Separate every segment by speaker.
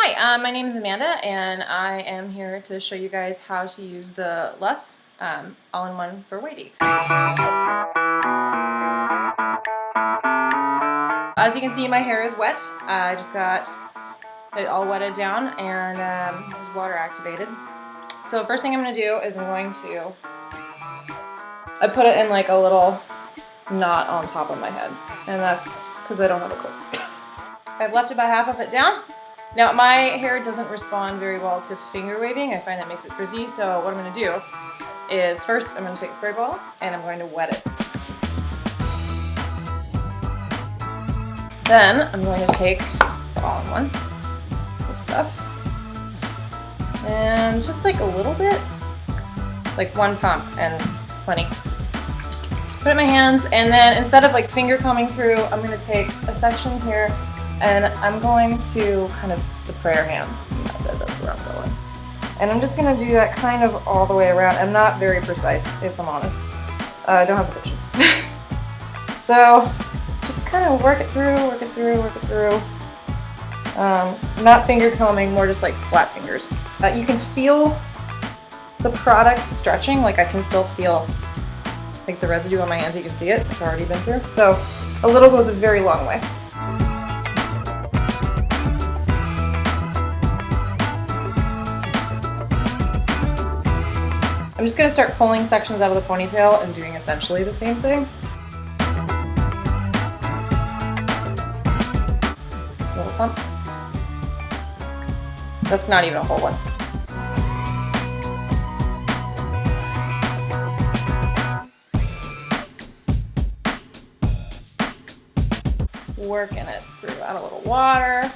Speaker 1: Hi, my name is Amanda, and I am here to show you guys how to use the LUS All-in-One for wavy. As you can see, my hair is wet. I just got it all wetted down, and this is water activated. So first thing I'm going to do is I put it in like a little knot on top of my head, and that's because I don't have a clip. I've left about half of it down. Now my hair doesn't respond very well to finger waving. I find that makes it frizzy, so what I'm going to do is first I'm going to take a spray bottle and I'm going to wet it. Then I'm going to take the all-in-one, this stuff, and just like a little bit, like one pump and plenty. Put it in my hands, and then instead of like finger combing through, I'm going to take a section here and I'm going to kind of the prayer hands. That's where I'm going. And I'm just going to do that kind of all the way around. I'm not very precise, if I'm honest. I don't have the patience. So just kind of work it through. Not finger combing, more just like flat fingers. You can feel the product stretching. Like I can still feel like the residue on my hands. You can see it. It's already been through. So a little goes a very long way. I'm just going to start pulling sections out of the ponytail and doing essentially the same thing. Little pump. That's not even a whole one. Working it through, add a little water.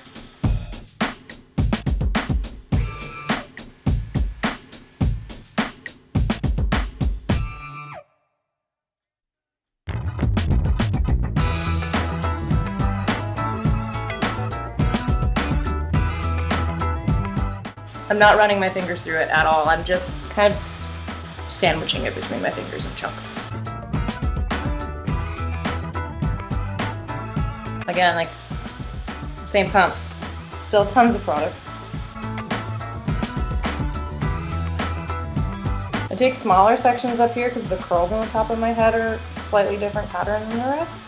Speaker 1: I'm not running my fingers through it at all. I'm just kind of sandwiching it between my fingers in chunks. Again, like same pump, still tons of product. I take smaller sections up here because the curls on the top of my head are a slightly different pattern than the rest.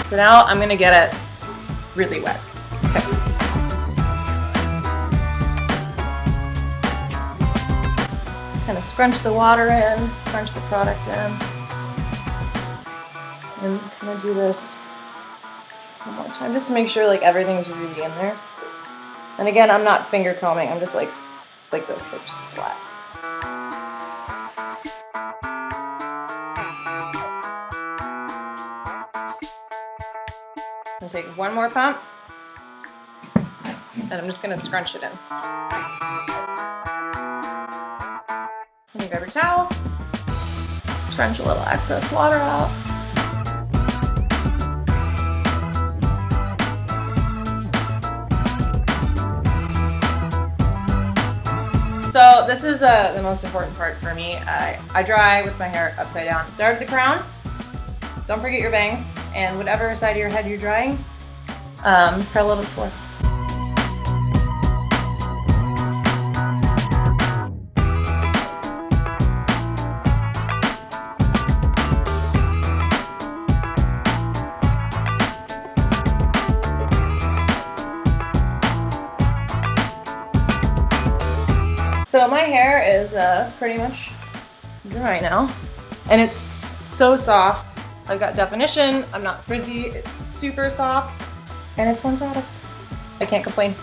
Speaker 1: So now I'm gonna get it really wet. Okay. Kind of scrunch the water in, scrunch the product in, and kind of do this one more time just to make sure like everything's really in there. And again, I'm not finger combing, I'm just like this, like just flat. I'm gonna take one more pump, and I'm just gonna scrunch it in. And grab your towel, scrunch a little excess water out. So this is the most important part for me. I dry with my hair upside down. Start at the crown. Don't forget your bangs, and whatever side of your head you're drying, parallel to the floor. So my hair is pretty much dry now, and it's so soft. I've got definition, I'm not frizzy, it's super soft, and it's one product. I can't complain.